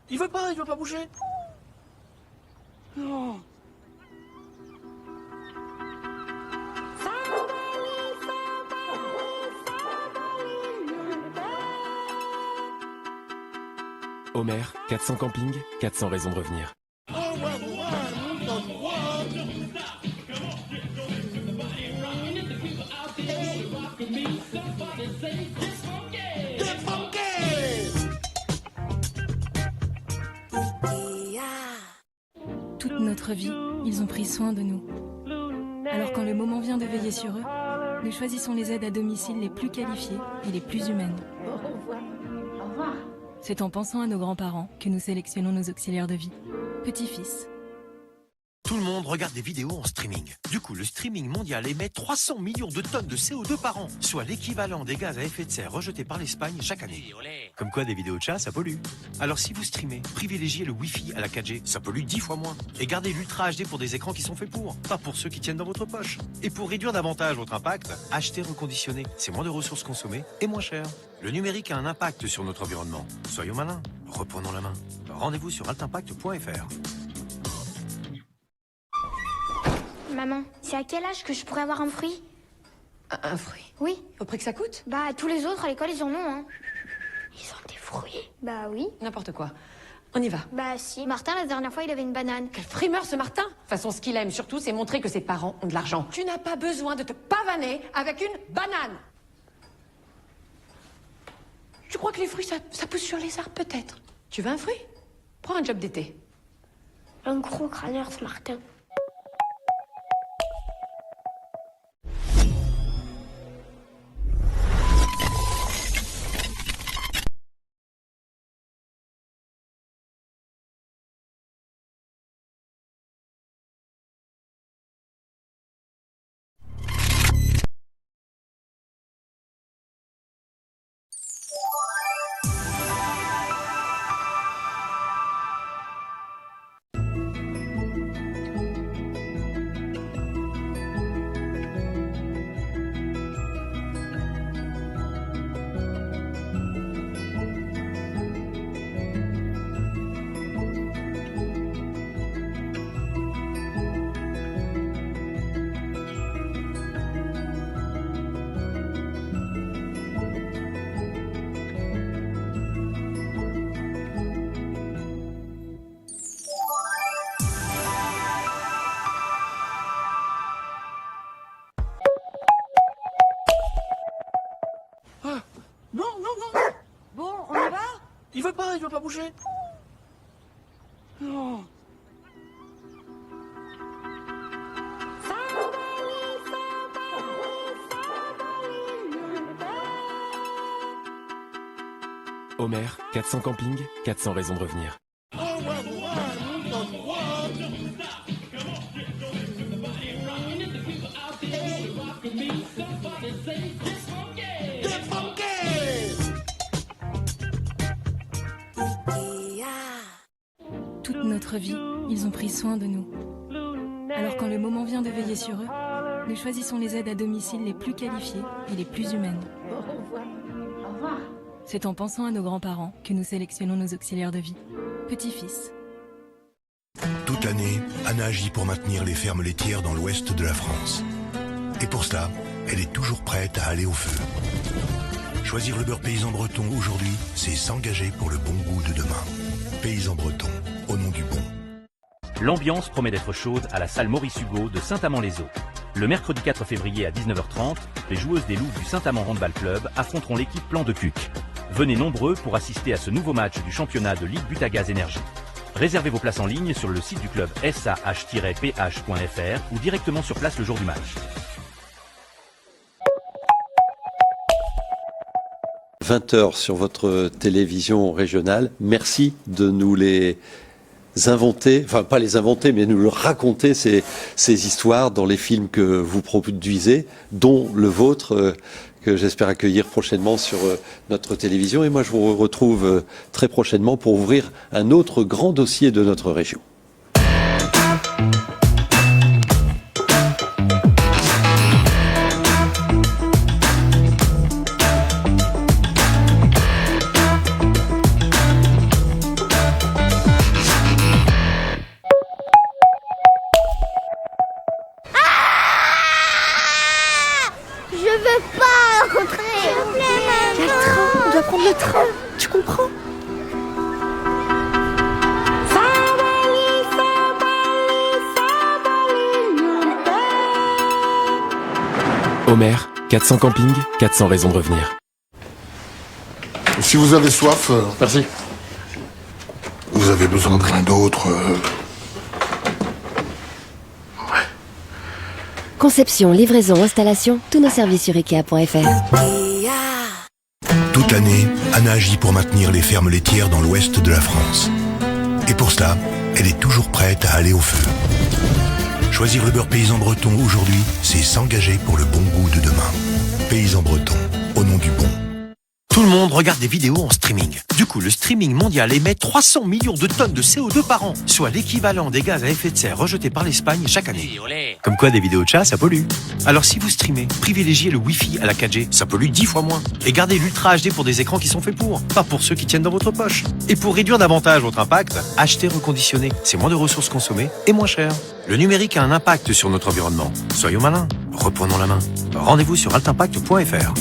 Il veut pas bouger. Non. Homer, 400 campings, 400 raisons de revenir. Toute notre vie, ils ont pris soin de nous. Alors quand le moment vient de veiller sur eux, nous choisissons les aides à domicile les plus qualifiées et les plus humaines. Au revoir. C'est en pensant à nos grands-parents que nous sélectionnons nos auxiliaires de vie. Petit-fils. Tout le monde regarde des vidéos en streaming. Du coup, le streaming mondial émet 300 millions de tonnes de CO2 par an, soit l'équivalent des gaz à effet de serre rejetés par l'Espagne chaque année. Comme quoi, des vidéos de chat, ça pollue. Alors si vous streamez, privilégiez le Wi-Fi à la 4G, ça pollue 10 fois moins. Et gardez l'Ultra HD pour des écrans qui sont faits pour, pas pour ceux qui tiennent dans votre poche. Et pour réduire davantage votre impact, achetez reconditionné. C'est moins de ressources consommées et moins cher. Le numérique a un impact sur notre environnement. Soyons malins, reprenons la main. Rendez-vous sur altimpact.fr. Maman, c'est à quel âge que je pourrais avoir un fruit? Un fruit? Oui. Au prix que ça coûte? Bah, tous les autres à l'école, ils en ont, hein. Ils ont des fruits? Bah oui. N'importe quoi. On y va. Bah si. Martin, la dernière fois, il avait une banane. Quel frimeur ce Martin! De toute façon, ce qu'il aime surtout, c'est montrer que ses parents ont de l'argent. Tu n'as pas besoin de te pavaner avec une banane! Tu crois que les fruits, ça pousse sur les arbres, peut-être? Tu veux un fruit? Prends un job d'été. Un gros crâneur, ce Martin. Non. Bon, on y va? Il veut pas bouger. Non. Homer, 400 campings, 400 raisons de revenir. Toute notre vie, ils ont pris soin de nous. Alors quand le moment vient de veiller sur eux, nous choisissons les aides à domicile les plus qualifiées et les plus humaines. Au revoir. C'est en pensant à nos grands-parents que nous sélectionnons nos auxiliaires de vie. Petit-fils. Toute l'année, Anna agit pour maintenir les fermes laitières dans l'ouest de la France. Et pour cela, elle est toujours prête à aller au feu. Choisir le beurre paysan breton aujourd'hui, c'est s'engager pour le bon goût de demain. Paysan breton, au nom du bon. L'ambiance promet d'être chaude à la salle Maurice Hugo de Saint-Amand-les-Eaux. Le mercredi 4 février à 19h30, les joueuses des Loups du Saint-Amand Handball Club affronteront l'équipe Plan de Cuc. Venez nombreux pour assister à ce nouveau match du championnat de Ligue Butagaz Énergie. Réservez vos places en ligne sur le site du club sah-ph.fr ou directement sur place le jour du match. 20h sur votre télévision régionale. Merci de nous les inventer, enfin pas les inventer, mais nous le raconter ces histoires dans les films que vous produisez, dont le vôtre, que j'espère accueillir prochainement sur notre télévision. Et moi, je vous retrouve très prochainement pour ouvrir un autre grand dossier de notre région. Beaumer, 400 campings, 400 raisons de revenir. Si vous avez soif... Merci. Vous avez besoin de rien d'autre... Conception, livraison, installation, tous nos services sur Ikea.fr. Toute l'année, Anna agit pour maintenir les fermes laitières dans l'ouest de la France. Et pour cela, elle est toujours prête à aller au feu. Choisir le beurre paysan breton aujourd'hui, c'est s'engager pour le bon goût de demain. Paysan breton, au nom du bon. Tout le monde regarde des vidéos en streaming. Du coup, le streaming mondial émet 300 millions de tonnes de CO2 par an, soit l'équivalent des gaz à effet de serre rejetés par l'Espagne chaque année. Comme quoi, des vidéos de chat, ça pollue. Alors si vous streamez, privilégiez le Wi-Fi à la 4G, ça pollue 10 fois moins. Et gardez l'Ultra HD pour des écrans qui sont faits pour, pas pour ceux qui tiennent dans votre poche. Et pour réduire davantage votre impact, achetez reconditionné. C'est moins de ressources consommées et moins cher. Le numérique a un impact sur notre environnement. Soyons malins, reprenons la main. Rendez-vous sur altimpact.fr.